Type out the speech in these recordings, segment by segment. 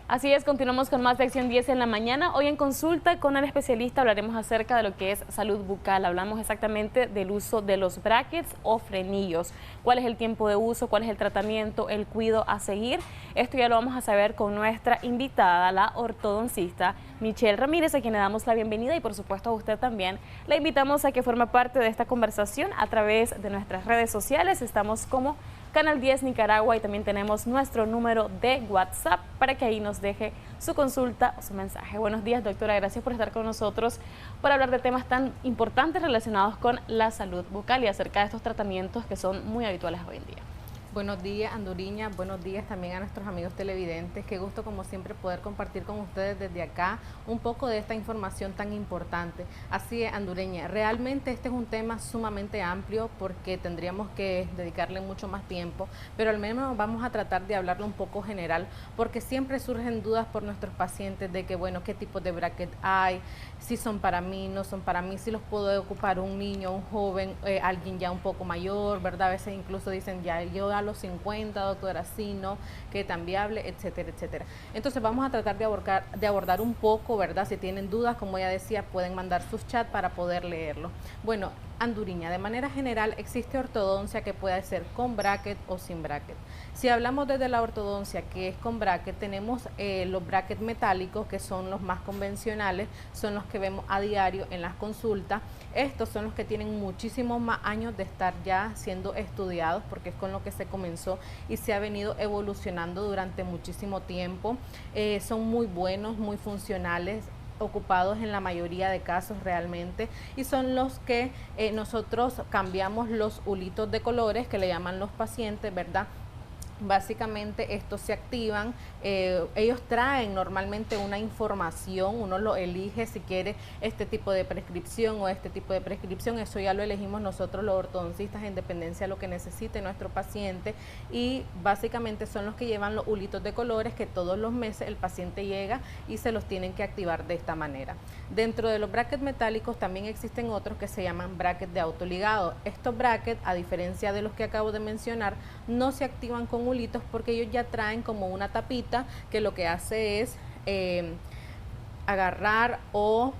Así es, continuamos con más de Acción 10 en la mañana. Hoy en consulta con el especialista hablaremos acerca de lo que es salud bucal. Hablamos exactamente del uso de los brackets o frenillos. ¿Cuál es el tiempo de uso? ¿Cuál es el tratamiento? ¿El cuidado a seguir? Esto ya lo vamos a saber con nuestra invitada, la ortodoncista Michelle Ramírez, a quien le damos la bienvenida y por supuesto a usted también. La invitamos a que forme parte de esta conversación a través de nuestras redes sociales. Estamos como Canal 10 Nicaragua y también tenemos nuestro número de WhatsApp para que ahí nos deje su consulta o su mensaje. Buenos días, doctora, gracias por estar con nosotros para hablar de temas tan importantes relacionados con la salud bucal y acerca de estos tratamientos que son muy habituales hoy en día. Buenos días, Anduriña, buenos días también a nuestros amigos televidentes. Qué gusto como siempre poder compartir con ustedes desde acá un poco de esta información tan importante. Así es, Andureña, realmente este es un tema sumamente amplio porque tendríamos que dedicarle mucho más tiempo, pero al menos vamos a tratar de hablarlo un poco general porque siempre surgen dudas por nuestros pacientes de que, bueno, qué tipo de bracket hay, si son para mí, no son para mí, si los puedo ocupar un niño, un joven, alguien ya un poco mayor, ¿verdad? A veces incluso dicen, ya yo a los 50, doctora, sí, no, que tan viable, etcétera, etcétera. Entonces vamos a tratar de abordar un poco, ¿verdad? Si tienen dudas, como ya decía, pueden mandar sus chats para poder leerlo. Bueno, Anduriña, de manera general existe ortodoncia que puede ser con bracket o sin bracket. Si hablamos desde la ortodoncia que es con bracket, tenemos los brackets metálicos, que son los más convencionales, son los que vemos a diario en las consultas. Estos son los que tienen muchísimos más años de estar ya siendo estudiados porque es con lo que se comenzó y se ha venido evolucionando durante muchísimo tiempo. Son muy buenos, muy funcionales, ocupados en la mayoría de casos realmente, y son los que nosotros cambiamos los hulitos de colores que le llaman los pacientes, ¿verdad? Básicamente estos se activan, ellos traen normalmente una información, uno lo elige si quiere este tipo de prescripción o este tipo de prescripción, eso ya lo elegimos nosotros los ortodoncistas en dependencia de lo que necesite nuestro paciente, y básicamente son los que llevan los hulitos de colores que todos los meses el paciente llega y se los tienen que activar de esta manera. Dentro de los brackets metálicos también existen otros que se llaman brackets de autoligado. Estos brackets, a diferencia de los que acabo de mencionar, no se activan con hulitos porque ellos ya traen como una tapita que lo que hace es agarrar o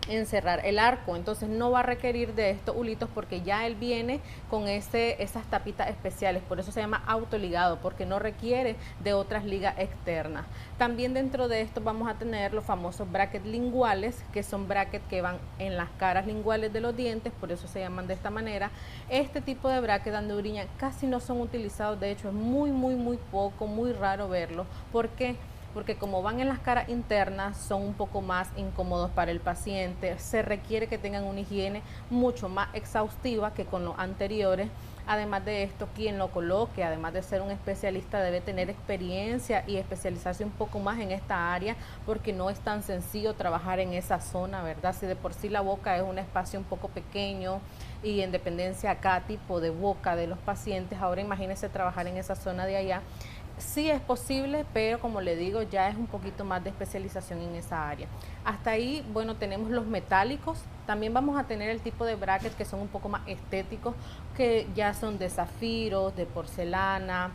encerrar el arco, entonces no va a requerir de estos hulitos porque ya él viene con esas tapitas especiales, por eso se llama autoligado, porque no requiere de otras ligas externas. También dentro de esto vamos a tener los famosos brackets linguales, que son brackets que van en las caras linguales de los dientes, por eso se llaman de esta manera. Este tipo de brackets, Anduriña, casi no son utilizados, de hecho es muy poco, muy raro verlo. ¿Por qué? Porque como van en las caras internas son un poco más incómodos para el paciente, se requiere que tengan una higiene mucho más exhaustiva que con los anteriores. Además de esto, quien lo coloque, además de ser un especialista, debe tener experiencia y especializarse un poco más en esta área, porque no es tan sencillo trabajar en esa zona, ¿verdad? Si de por sí la boca es un espacio un poco pequeño y en dependencia a cada tipo de boca de los pacientes, ahora imagínense trabajar en esa zona de allá. Sí es posible, pero como le digo, ya es un poquito más de especialización en esa área. Hasta ahí, bueno, tenemos los metálicos. También vamos a tener el tipo de brackets que son un poco más estéticos, que ya son de zafiro, de porcelana,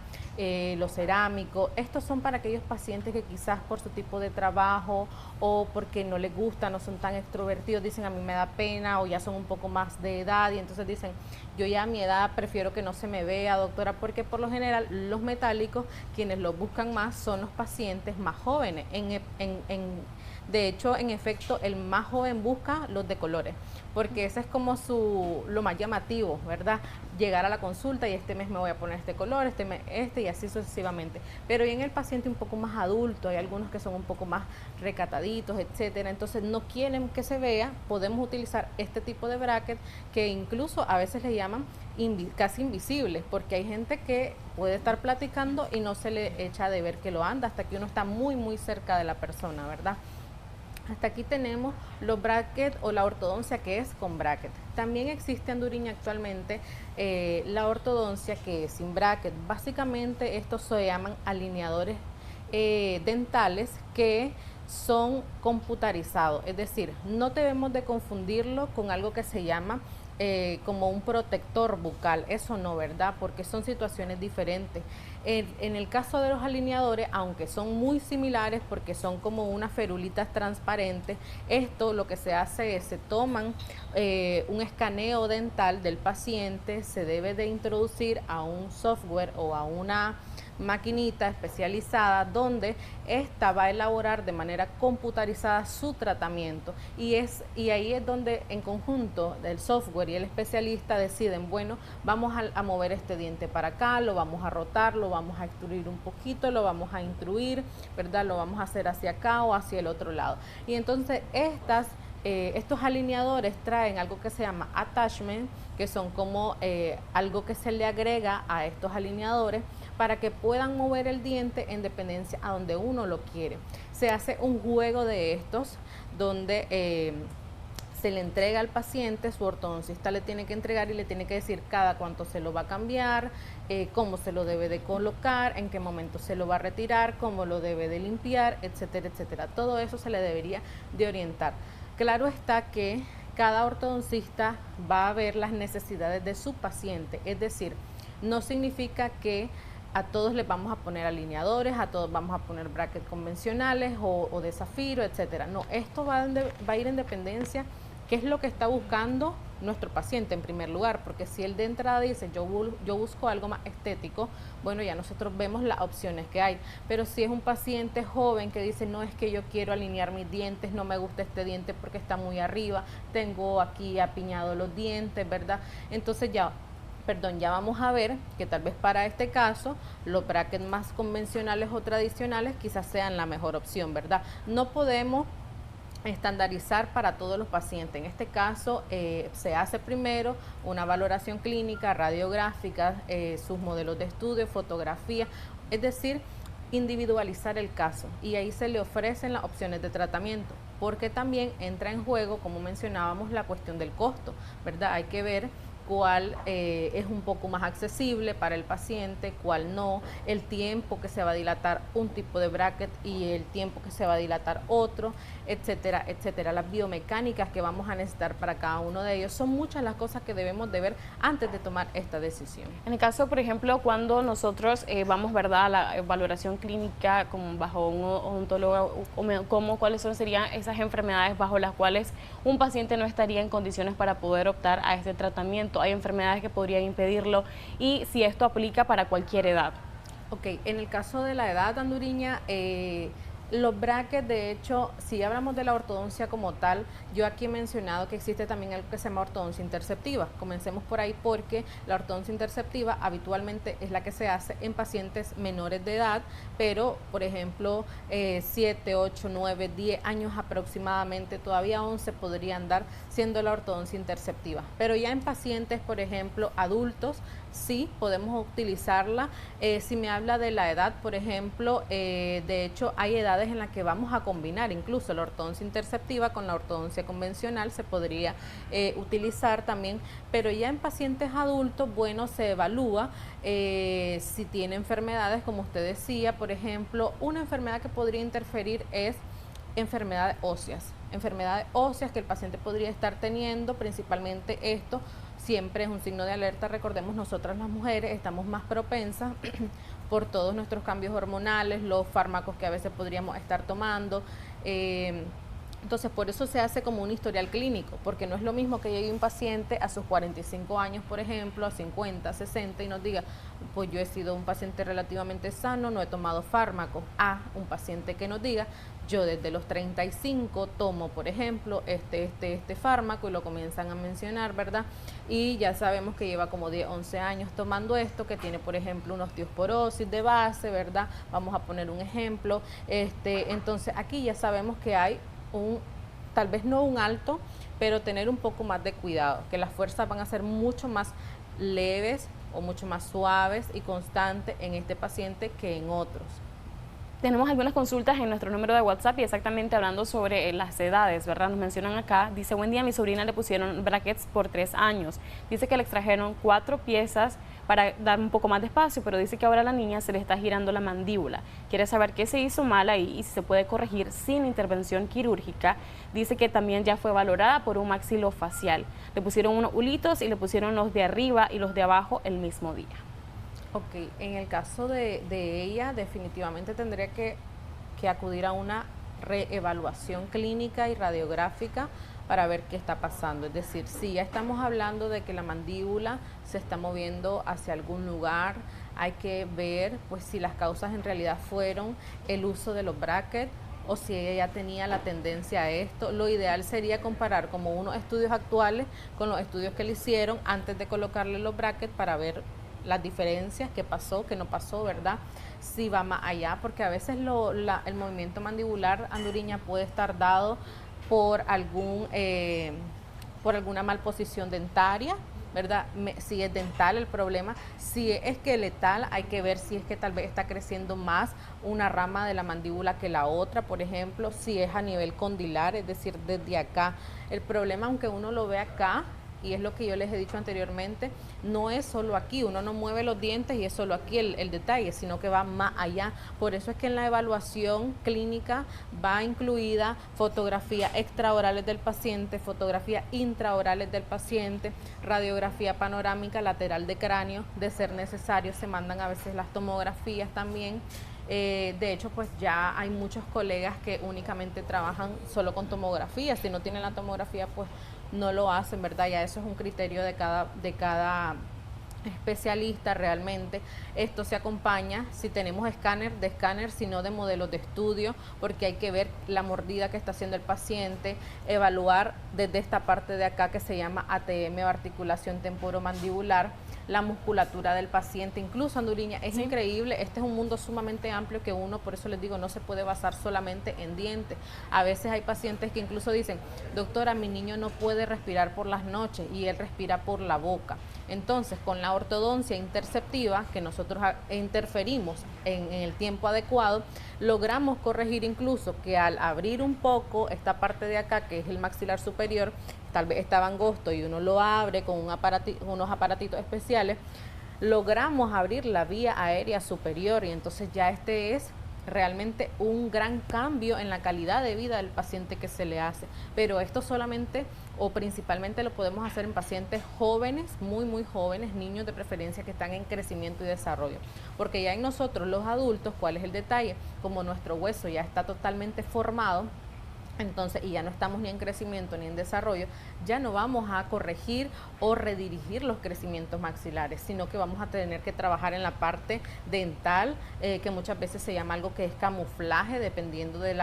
los cerámicos. Estos son para aquellos pacientes que quizás por su tipo de trabajo o porque no les gusta, no son tan extrovertidos, dicen a mí me da pena, o ya son un poco más de edad y entonces dicen yo ya a mi edad prefiero que no se me vea, doctora, porque por lo general los metálicos, quienes los buscan más son los pacientes más jóvenes. De hecho, en efecto, el más joven busca los de colores, porque ese es como lo más llamativo, ¿verdad? Llegar a la consulta y este mes me voy a poner este color, este mes este, y así sucesivamente. Pero y en el paciente un poco más adulto, hay algunos que son un poco más recataditos, etcétera, entonces no quieren que se vea, podemos utilizar este tipo de bracket que incluso a veces le llaman casi invisibles, porque hay gente que puede estar platicando y no se le echa de ver que lo anda hasta que uno está muy cerca de la persona, ¿verdad? Hasta aquí tenemos los brackets o la ortodoncia que es con bracket. También existe, Anduriña, actualmente la ortodoncia que es sin bracket. Básicamente estos se llaman alineadores dentales que son computarizados, es decir, no debemos de confundirlo con algo que se llama como un protector bucal. Eso no, ¿verdad? Porque son situaciones diferentes. En el caso de los alineadores, aunque son muy similares porque son como unas ferulitas transparentes, esto lo que se hace es se toman un escaneo dental del paciente, se debe de introducir a un software o a una maquinita especializada donde esta va a elaborar de manera computarizada su tratamiento y ahí es donde en conjunto el software y el especialista deciden, bueno, vamos a mover este diente para acá, lo vamos a rotar, lo vamos a extruir un poquito, lo vamos a intruir, ¿verdad? Lo vamos a hacer hacia acá o hacia el otro lado. Y entonces estos alineadores traen algo que se llama attachment, que son como algo que se le agrega a estos alineadores para que puedan mover el diente en dependencia a donde uno lo quiere. Se hace un juego de estos donde se le entrega al paciente, su ortodoncista le tiene que entregar y le tiene que decir cada cuánto se lo va a cambiar, cómo se lo debe de colocar, en qué momento se lo va a retirar, cómo lo debe de limpiar, etcétera, etcétera. Todo eso se le debería de orientar. Claro está que cada ortodoncista va a ver las necesidades de su paciente, es decir, no significa que a todos les vamos a poner alineadores, a todos vamos a poner brackets convencionales o de zafiro, etcétera. No, esto va a ir en dependencia qué es lo que está buscando nuestro paciente en primer lugar, porque si él de entrada dice yo busco algo más estético, bueno, ya nosotros vemos las opciones que hay, pero si es un paciente joven que dice no, es que yo quiero alinear mis dientes, no me gusta este diente porque está muy arriba, tengo aquí apiñados los dientes, ¿verdad? Entonces ya vamos a ver que tal vez para este caso los brackets más convencionales o tradicionales quizás sean la mejor opción, ¿verdad? No podemos estandarizar para todos los pacientes. En este caso se hace primero una valoración clínica, radiográfica, sus modelos de estudio, fotografía, es decir, individualizar el caso y ahí se le ofrecen las opciones de tratamiento, porque también entra en juego, como mencionábamos, la cuestión del costo, ¿verdad? Hay que ver cuál es un poco más accesible para el paciente, cuál no, el tiempo que se va a dilatar un tipo de bracket y el tiempo que se va a dilatar otro, etcétera, etcétera. Las biomecánicas que vamos a necesitar para cada uno de ellos, son muchas las cosas que debemos de ver antes de tomar esta decisión. En el caso, por ejemplo, cuando nosotros vamos, ¿verdad?, a la valoración clínica como bajo un odontólogo, ¿cuáles serían esas enfermedades bajo las cuales un paciente no estaría en condiciones para poder optar a este tratamiento? Hay enfermedades que podrían impedirlo y si esto aplica para cualquier edad. Ok, en el caso de la edad, Anduriña, los brackets, de hecho, si hablamos de la ortodoncia como tal, yo aquí he mencionado que existe también algo que se llama ortodoncia interceptiva. Comencemos por ahí porque la ortodoncia interceptiva habitualmente es la que se hace en pacientes menores de edad, pero por ejemplo 7, 8, 9, 10 años aproximadamente, todavía 11 podrían dar siendo la ortodoncia interceptiva. Pero ya en pacientes, por ejemplo, adultos, sí podemos utilizarla. Si me habla de la edad, por ejemplo, de hecho hay edades en las que vamos a combinar incluso la ortodoncia interceptiva con la ortodoncia convencional, se podría utilizar también, pero ya en pacientes adultos, bueno, se evalúa si tiene enfermedades, como usted decía, por ejemplo, una enfermedad que podría interferir es enfermedades óseas que el paciente podría estar teniendo, principalmente esto siempre es un signo de alerta. Recordemos, nosotras las mujeres estamos más propensas por todos nuestros cambios hormonales, los fármacos que a veces podríamos estar tomando, entonces por eso se hace como un historial clínico, porque no es lo mismo que llegue un paciente a sus 45 años, por ejemplo, a 50, 60 y nos diga, pues yo he sido un paciente relativamente sano, no he tomado fármacos, a un paciente que nos diga, yo desde los 35 tomo, por ejemplo, este fármaco, y lo comienzan a mencionar, ¿verdad? Y ya sabemos que lleva como 10, 11 años tomando esto, que tiene, por ejemplo, una osteoporosis de base, ¿verdad? Vamos a poner un ejemplo. Entonces, aquí ya sabemos que hay tal vez no un alto, pero tener un poco más de cuidado, que las fuerzas van a ser mucho más leves o mucho más suaves y constantes en este paciente que en otros. Tenemos algunas consultas en nuestro número de WhatsApp y exactamente hablando sobre las edades, ¿verdad? Nos mencionan acá, dice, buen día, a mi sobrina le pusieron brackets por 3 años. Dice que le extrajeron 4 piezas para dar un poco más de espacio, pero dice que ahora a la niña se le está girando la mandíbula. Quiere saber qué se hizo mal ahí y si se puede corregir sin intervención quirúrgica. Dice que también ya fue valorada por un maxilofacial. Le pusieron unos hulitos y le pusieron los de arriba y los de abajo el mismo día. Ok, en el caso de ella definitivamente tendría que acudir a una reevaluación clínica y radiográfica para ver qué está pasando. Es decir, si ya estamos hablando de que la mandíbula se está moviendo hacia algún lugar, hay que ver pues si las causas en realidad fueron el uso de los brackets o si ella ya tenía la tendencia a esto. Lo ideal sería comparar como unos estudios actuales con los estudios que le hicieron antes de colocarle los brackets para ver las diferencias, qué pasó, qué no pasó, ¿verdad? Si va más allá, porque a veces el movimiento mandibular, Anduriña, puede estar dado por por alguna malposición dentaria, ¿verdad? Si es dental el problema, si es esqueletal, hay que ver si es que tal vez está creciendo más una rama de la mandíbula que la otra, por ejemplo, si es a nivel condilar, es decir, desde acá. El problema, aunque uno lo ve acá, y es lo que yo les he dicho anteriormente, no es solo aquí, uno no mueve los dientes y es solo aquí el detalle, sino que va más allá. Por eso es que en la evaluación clínica va incluida fotografía extraorales del paciente, fotografía intraorales del paciente, radiografía panorámica lateral de cráneo, de ser necesario se mandan a veces las tomografías también. De hecho, pues ya hay muchos colegas que únicamente trabajan solo con tomografía. Si no tienen la tomografía, pues no lo hacen, ¿verdad? Ya eso es un criterio de cada especialista realmente. Esto se acompaña, si tenemos de escáner, sino de modelos de estudio, porque hay que ver la mordida que está haciendo el paciente, evaluar desde esta parte de acá que se llama ATM o articulación temporomandibular, la musculatura del paciente, incluso Anduriña, es increíble, este es un mundo sumamente amplio que uno, por eso les digo, no se puede basar solamente en dientes. A veces hay pacientes que incluso dicen, doctora, mi niño no puede respirar por las noches y él respira por la boca. Entonces, con la ortodoncia interceptiva, que nosotros interferimos en el tiempo adecuado, logramos corregir incluso que al abrir un poco esta parte de acá, que es el maxilar superior, tal vez estaba angosto y uno lo abre con unos aparatitos especiales, logramos abrir la vía aérea superior y entonces ya este es realmente un gran cambio en la calidad de vida del paciente que se le hace. Pero esto solamente o principalmente lo podemos hacer en pacientes jóvenes, muy jóvenes, niños de preferencia que están en crecimiento y desarrollo. Porque ya en nosotros los adultos, ¿cuál es el detalle? Como nuestro hueso ya está totalmente formado, entonces, y ya no estamos ni en crecimiento ni en desarrollo, ya no vamos a corregir o redirigir los crecimientos maxilares, sino que vamos a tener que trabajar en la parte dental, que muchas veces se llama algo que es camuflaje, dependiendo de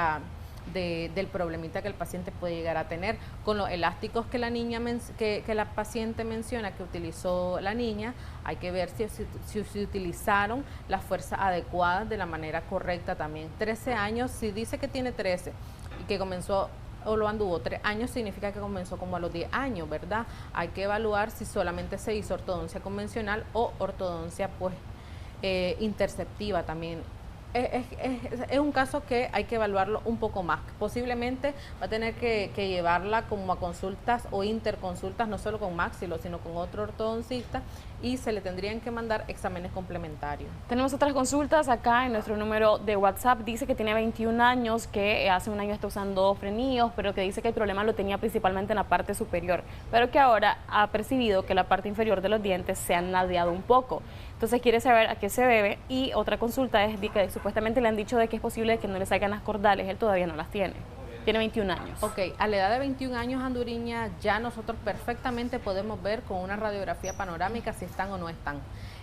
del problemita que el paciente puede llegar a tener. Con los elásticos que la paciente menciona que utilizó la niña, hay que ver si se utilizaron las fuerzas adecuadas de la manera correcta también. 13 años, si dice que tiene 13 y que comenzó o lo anduvo 3 años, significa que comenzó como a los 10 años, ¿verdad? Hay que evaluar si solamente se hizo ortodoncia convencional o ortodoncia pues interceptiva también. Es un caso que hay que evaluarlo un poco más. Posiblemente va a tener que llevarla como a consultas o interconsultas, no solo con Maxilo, sino con otro ortodoncista, y se le tendrían que mandar exámenes complementarios. Tenemos otras consultas acá en nuestro número de WhatsApp. Dice que tiene 21 años, que hace un año está usando frenillos, pero que dice que el problema lo tenía principalmente en la parte superior, pero que ahora ha percibido que la parte inferior de los dientes se han ladeado un poco. Entonces quiere saber a qué se debe. Y otra consulta es que supuestamente le han dicho de que es posible que no le salgan las cordales, él todavía no las tiene. Tiene 21 años. Ok, a la edad de 21 años, Anduriña, ya nosotros perfectamente podemos ver con una radiografía panorámica si están o no están.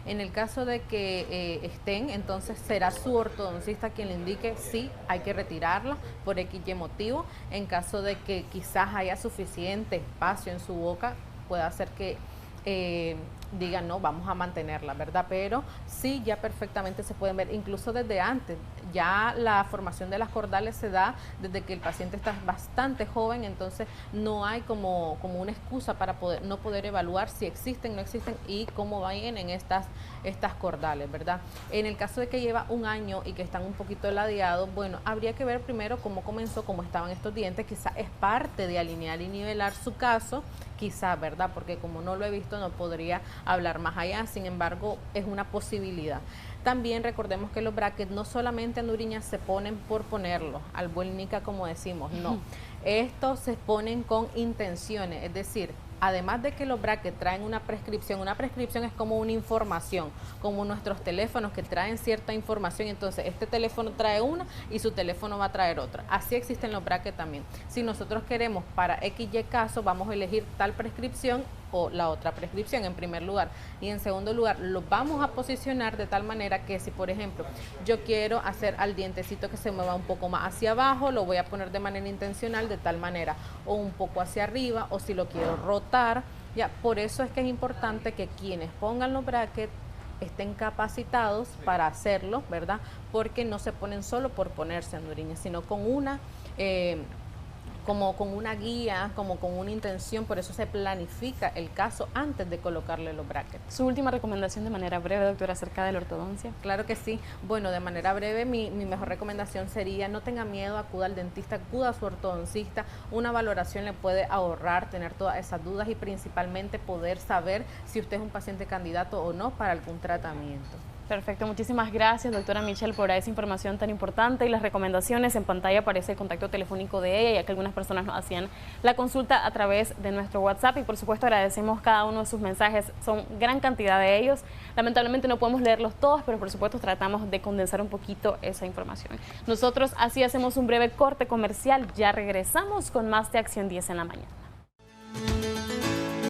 En el caso de que estén, entonces será su ortodoncista quien le indique si hay que retirarla por XY motivo. En caso de que quizás haya suficiente espacio en su boca, puede hacer que digan no, vamos a mantenerla, ¿verdad? Pero sí, ya perfectamente se pueden ver, incluso desde antes. ya la formación de las cordales se da desde que el paciente está bastante joven, entonces no hay como una excusa para no poder evaluar si existen, no existen y cómo vayan en estas cordales, ¿verdad? En el caso de que lleva un año y que están un poquito ladeados, bueno, habría que ver primero cómo comenzó, cómo estaban estos dientes, quizás es parte de alinear y nivelar su caso, quizás, ¿verdad? Porque como no lo he visto no podría hablar más allá, sin embargo es una posibilidad. También recordemos que los brackets no solamente en Nuriña se ponen por ponerlos, al buen nica como decimos, no. Estos se ponen con intenciones, es decir, además de que los brackets traen una prescripción es como una información, como nuestros teléfonos que traen cierta información, entonces este teléfono trae una y su teléfono va a traer otra. Así existen los brackets también. Si nosotros queremos para XY caso, vamos a elegir tal prescripción o la otra prescripción en primer lugar, y en segundo lugar los vamos a posicionar de tal manera que si por ejemplo yo quiero hacer al dientecito que se mueva un poco más hacia abajo, lo voy a poner de manera intencional de tal manera, o un poco hacia arriba, o si lo quiero rotar, ya. Por eso es que es importante que quienes pongan los brackets estén capacitados para hacerlo, ¿verdad? Porque no se ponen solo por ponerse, Anduriña, sino con una como con una guía, como con una intención, por eso se planifica el caso antes de colocarle los brackets. Su última recomendación de manera breve, doctora, acerca de la ortodoncia. Claro que sí. Bueno, de manera breve, mi mejor recomendación sería no tenga miedo, acuda al dentista, acuda a su ortodoncista. Una valoración le puede ahorrar tener todas esas dudas y principalmente poder saber si usted es un paciente candidato o no para algún tratamiento. Perfecto, muchísimas gracias, doctora Michelle, por esa información tan importante y las recomendaciones. En pantalla aparece el contacto telefónico de ella, ya que algunas personas nos hacían la consulta a través de nuestro WhatsApp y por supuesto agradecemos cada uno de sus mensajes, son gran cantidad de ellos. Lamentablemente no podemos leerlos todos, pero por supuesto tratamos de condensar un poquito esa información. Nosotros así hacemos un breve corte comercial, ya regresamos con más de Acción 10 en la mañana.